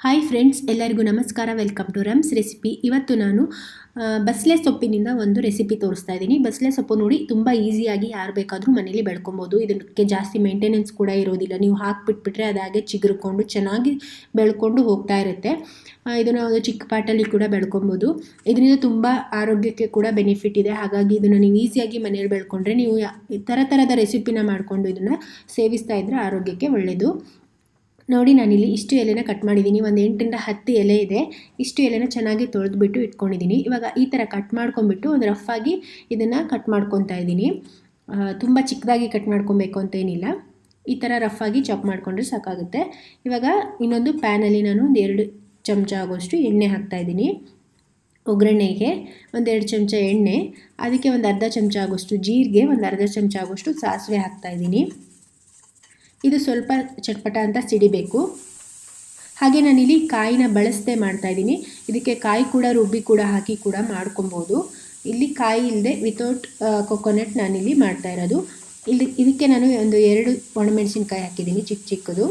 Hi friends, ಎಲ್ಲರಿಗೂ ನಮಸ್ಕಾರ. Welcome to ರಮ್ಸ್ ರೆಸಿಪಿ. ಇವತ್ತು ನಾನು ಬಸಳೆ ಸೊಪ್ಪಿನಿಂದ ಒಂದು ರೆಸಿಪಿ ತೋರಿಸ್ತಾ ಇದ್ದೀನಿ. ಬಸಳೆ ಸೊಪ್ಪು ನೋಡಿ ತುಂಬ ಈಸಿಯಾಗಿ ಯಾರು ಬೇಕಾದರೂ ಮನೇಲಿ ಬೆಳ್ಕೊಬೋದು. ಇದಕ್ಕೆ ಜಾಸ್ತಿ ಮೇಂಟೆನೆನ್ಸ್ ಕೂಡ ಇರೋದಿಲ್ಲ. ನೀವು ಹಾಕಿಬಿಟ್ಬಿಟ್ರೆ ಅದಾಗೆ ಚಿಗುರ್ಕೊಂಡು ಚೆನ್ನಾಗಿ ಬೆಳ್ಕೊಂಡು ಹೋಗ್ತಾ ಇರುತ್ತೆ. ಇದನ್ನು ಒಂದು ಚಿಕ್ಕ ಪಾಟಲ್ಲಿ ಕೂಡ ಬೆಳ್ಕೊಬೋದು. ಇದರಿಂದ ತುಂಬ ಆರೋಗ್ಯಕ್ಕೆ ಕೂಡ ಬೆನಿಫಿಟ್ ಇದೆ. ಹಾಗಾಗಿ ಇದನ್ನು ನೀವು ಈಸಿಯಾಗಿ ಮನೇಲಿ ಬೆಳ್ಕೊಂಡ್ರೆ ನೀವು ಥರದ ರೆಸಿಪಿನ ಮಾಡಿಕೊಂಡು ಇದನ್ನು ಸೇವಿಸ್ತಾ ಇದ್ದರೆ ಆರೋಗ್ಯಕ್ಕೆ ಒಳ್ಳೆಯದು. ನೋಡಿ, ನಾನಿಲ್ಲಿ ಇಷ್ಟು ಎಲೆನ ಕಟ್ ಮಾಡಿದ್ದೀನಿ. ಒಂದು 8ರಿಂದ 10 ಎಲೆ ಇದೆ. ಇಷ್ಟು ಎಲೆನ ಚೆನ್ನಾಗಿ ತೊಳೆದ್ಬಿಟ್ಟು ಇಟ್ಕೊಂಡಿದ್ದೀನಿ. ಇವಾಗ ಈ ಥರ ಕಟ್ ಮಾಡ್ಕೊಂಡ್ಬಿಟ್ಟು ಒಂದು ರಫಾಗಿ ಇದನ್ನು ಕಟ್ ಮಾಡ್ಕೊತಾ ಇದ್ದೀನಿ. ತುಂಬ ಚಿಕ್ಕದಾಗಿ ಕಟ್ ಮಾಡ್ಕೊಬೇಕು ಅಂತ ಏನಿಲ್ಲ. ಈ ಥರ ರಫಾಗಿ ಚಾಪ್ ಮಾಡಿಕೊಂಡ್ರೆ ಸಾಕಾಗುತ್ತೆ. ಇವಾಗ ಇನ್ನೊಂದು ಪ್ಯಾನಲ್ಲಿ ನಾನು ಒಂದು 2 ಚಮಚ ಆಗೋಷ್ಟು ಎಣ್ಣೆ ಹಾಕ್ತಾಯಿದ್ದೀನಿ. ಒಗ್ಗರಣೆಗೆ ಒಂದು 2 ಚಮಚ ಎಣ್ಣೆ, ಅದಕ್ಕೆ ಒಂದು ಅರ್ಧ ಚಮಚ ಆಗೋಷ್ಟು ಜೀರಿಗೆ, ಒಂದು ಅರ್ಧ ಚಮಚ ಆಗೋಷ್ಟು ಸಾಸಿವೆ ಹಾಕ್ತಾಯಿದ್ದೀನಿ. ಇದು ಸ್ವಲ್ಪ ಚಟ್ಪಟ ಅಂತ ಸಿಡಿಬೇಕು. ಹಾಗೆ ನಾನಿಲ್ಲಿ ಕಾಯಿನ ಬಳಸದೆ ಮಾಡ್ತಾಯಿದ್ದೀನಿ. ಇದಕ್ಕೆ ಕಾಯಿ ಕೂಡ ರುಬ್ಬಿ ಕೂಡ ಹಾಕಿ ಕೂಡ ಮಾಡ್ಕೊಬೋದು. ಇಲ್ಲಿ ಕಾಯಿ ಇಲ್ಲದೆ ವಿತೌಟ್ ಕೊಕೊನಟ್ ನಾನಿಲ್ಲಿ ಮಾಡ್ತಾ ಇರೋದು. ಇದಕ್ಕೆ ನಾನು ಒಂದು 2 ಒಣಮೆಣಸಿನ್ಕಾಯಿ ಹಾಕಿದ್ದೀನಿ, ಚಿಕ್ಕದು.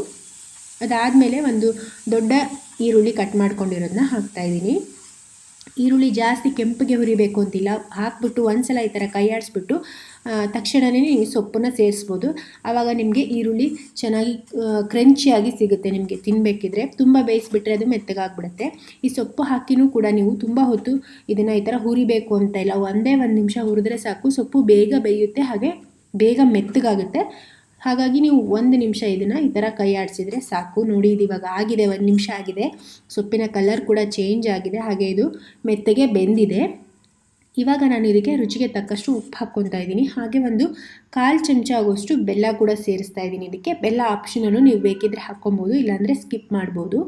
ಅದಾದಮೇಲೆ ಒಂದು ದೊಡ್ಡ ಈರುಳ್ಳಿ ಕಟ್ ಮಾಡ್ಕೊಂಡಿರೋದನ್ನ ಹಾಕ್ತಾಯಿದ್ದೀನಿ. ಈರುಳ್ಳಿ ಜಾಸ್ತಿ ಕೆಂಪಿಗೆ ಹುರಿಬೇಕು ಅಂತಿಲ್ಲ. ಹಾಕ್ಬಿಟ್ಟು ಒಂದ್ಸಲ ಈ ಥರ ಕೈ ಆಡಿಸ್ಬಿಟ್ಟು ತಕ್ಷಣವೇ ನೀವು ಸೊಪ್ಪನ್ನು ಸೇರಿಸ್ಬೋದು. ಆವಾಗ ನಿಮಗೆ ಈರುಳ್ಳಿ ಚೆನ್ನಾಗಿ ಕ್ರಂಚಿಯಾಗಿ ಸಿಗುತ್ತೆ. ನಿಮಗೆ ತಿನ್ನಬೇಕಿದ್ರೆ ತುಂಬ ಬೇಯಿಸಿಬಿಟ್ರೆ ಅದು ಮೆತ್ತಗಾಗ್ಬಿಡುತ್ತೆ. ಈ ಸೊಪ್ಪು ಹಾಕಿನೂ ಕೂಡ ನೀವು ತುಂಬ ಹೊತ್ತು ಇದನ್ನು ಈ ಥರ ಹುರಿಬೇಕು ಅಂತ ಇಲ್ಲ. ಒಂದೇ 1 ನಿಮಿಷ ಹುರಿದ್ರೆ ಸಾಕು. ಸೊಪ್ಪು ಬೇಗ ಬೇಯುತ್ತೆ, ಹಾಗೆ ಬೇಗ ಮೆತ್ತಗಾಗುತ್ತೆ. ಹಾಗಾಗಿ ನೀವು 1 ನಿಮಿಷ ಇದನ್ನು ಈ ಥರ ಕೈ ಆಡಿಸಿದ್ರೆ ಸಾಕು. ನೋಡಿ, ಇದು ಇವಾಗ ಆಗಿದೆ, 1 ನಿಮಿಷ ಆಗಿದೆ. ಸೊಪ್ಪಿನ ಕಲರ್ ಕೂಡ ಚೇಂಜ್ ಆಗಿದೆ, ಹಾಗೆ ಇದು ಮೆತ್ತಗೆ ಬೆಂದಿದೆ. ಇವಾಗ ನಾನು ಇದಕ್ಕೆ ರುಚಿಗೆ ತಕ್ಕಷ್ಟು ಉಪ್ಪು ಹಾಕ್ಕೊತಾ ಇದ್ದೀನಿ. ಹಾಗೆ ಒಂದು 1/4 ಚಮಚ ಆಗೋಷ್ಟು ಬೆಲ್ಲ ಕೂಡ ಸೇರಿಸ್ತಾ ಇದ್ದೀನಿ. ಇದಕ್ಕೆ ಬೆಲ್ಲ ಆಪ್ಷನಲ್ಲು, ನೀವು ಬೇಕಿದ್ರೆ ಹಾಕ್ಕೊಬೋದು, ಇಲ್ಲಾಂದರೆ ಸ್ಕಿಪ್ ಮಾಡ್ಬೋದು.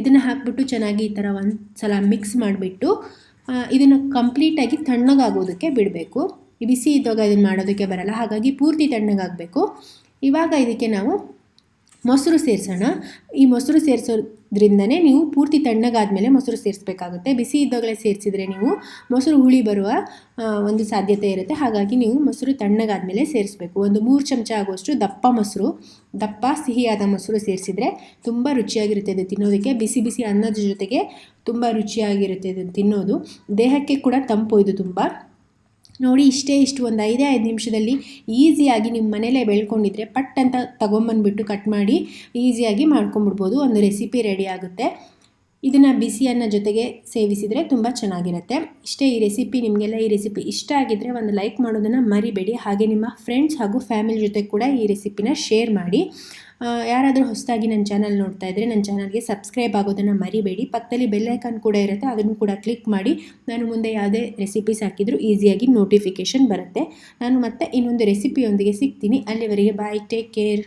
ಇದನ್ನು ಹಾಕ್ಬಿಟ್ಟು ಚೆನ್ನಾಗಿ ಈ ಥರ ಒಂದು ಸಲ ಮಿಕ್ಸ್ ಮಾಡಿಬಿಟ್ಟು ಇದನ್ನು ಕಂಪ್ಲೀಟಾಗಿ ತಣ್ಣಗಾಗೋದಕ್ಕೆ ಬಿಡಬೇಕು. ಬಿಸಿ ಇದ್ದಾಗ ಇದನ್ನು ಮಾಡೋದಕ್ಕೆ ಬರಲ್ಲ, ಹಾಗಾಗಿ ಪೂರ್ತಿ ತಣ್ಣಗಾಗಬೇಕು. ಇವಾಗ ಇದಕ್ಕೆ ನಾವು ಮೊಸರು ಸೇರಿಸೋಣ. ಈ ಮೊಸರು ಸೇರಿಸೋದ್ರಿಂದನೇ ನೀವು ಪೂರ್ತಿ ತಣ್ಣಗಾದ್ಮೇಲೆ ಮೊಸರು ಸೇರಿಸಬೇಕಾಗುತ್ತೆ. ಬಿಸಿ ಇದ್ದಾಗಲೇ ಸೇರಿಸಿದರೆ ನೀವು ಮೊಸರು ಹುಳಿ ಬರುವ ಒಂದು ಸಾಧ್ಯತೆ ಇರುತ್ತೆ. ಹಾಗಾಗಿ ನೀವು ಮೊಸರು ತಣ್ಣಗಾದ್ಮೇಲೆ ಸೇರಿಸಬೇಕು. ಒಂದು 3 ಚಮಚ ಆಗುವಷ್ಟು ದಪ್ಪ ಸಿಹಿಯಾದ ಮೊಸರು ಸೇರಿಸಿದರೆ ತುಂಬ ರುಚಿಯಾಗಿರುತ್ತೆ ಇದು ತಿನ್ನೋದಕ್ಕೆ. ಬಿಸಿ ಬಿಸಿ ಅನ್ನದ ಜೊತೆಗೆ ತುಂಬ ರುಚಿಯಾಗಿರುತ್ತೆ ಇದನ್ನು ತಿನ್ನೋದು. ದೇಹಕ್ಕೆ ಕೂಡ ತಂಪು ಇದು ತುಂಬ. ನೋಡಿ, ಇಷ್ಟು ಒಂದು 5 ನಿಮಿಷದಲ್ಲಿ ಈಸಿಯಾಗಿ ನಿಮ್ಮ ಮನೇಲೇ ಬೆಳ್ಕೊಂಡಿದ್ರೆ ಪಟ್ ಅಂತ ತೊಗೊಂಬಂದ್ಬಿಟ್ಟು ಕಟ್ ಮಾಡಿ ಈಸಿಯಾಗಿ ಮಾಡ್ಕೊಂಬಿಡ್ಬೋದು. ಒಂದು ರೆಸಿಪಿ ರೆಡಿ ಆಗುತ್ತೆ. ಇದನ್ನು ಬಿಸಿ ಅನ್ನ ಜೊತೆಗೆ ಸೇವಿಸಿದರೆ ತುಂಬ ಚೆನ್ನಾಗಿರುತ್ತೆ. ಇಷ್ಟೇ ಈ ರೆಸಿಪಿ. ನಿಮಗೆಲ್ಲ ಈ ರೆಸಿಪಿ ಇಷ್ಟ ಆಗಿದ್ದರೆ ಒಂದು ಲೈಕ್ ಮಾಡೋದನ್ನು ಮರಿಬೇಡಿ. ಹಾಗೆ ನಿಮ್ಮ ಫ್ರೆಂಡ್ಸ್ ಹಾಗೂ ಫ್ಯಾಮಿಲಿ ಜೊತೆ ಕೂಡ ಈ ರೆಸಿಪಿನ ಶೇರ್ ಮಾಡಿ. ಯಾರಾದರೂ ಹೊಸದಾಗಿ ನನ್ನ ಚಾನಲ್ ನೋಡ್ತಾ ಇದ್ದರೆ ನನ್ನ ಚಾನಲ್ಗೆ ಸಬ್ಸ್ಕ್ರೈಬ್ ಆಗೋದನ್ನು ಮರಿಬೇಡಿ. ಪಕ್ಕದಲ್ಲಿ ಬೆಲ್ ಐಕಾನ್ ಕೂಡ ಇರುತ್ತೆ, ಅದನ್ನು ಕೂಡ ಕ್ಲಿಕ್ ಮಾಡಿ. ನಾನು ಮುಂದೆ ಯಾವುದೇ ರೆಸಿಪೀಸ್ ಹಾಕಿದರೂ ಈಸಿಯಾಗಿ ನೋಟಿಫಿಕೇಷನ್ ಬರುತ್ತೆ. ನಾನು ಮತ್ತೆ ಇನ್ನೊಂದು ರೆಸಿಪಿಯೊಂದಿಗೆ ಸಿಗ್ತೀನಿ. ಅಲ್ಲಿವರೆಗೆ ಬಾಯ್, ಟೇಕ್ ಕೇರ್.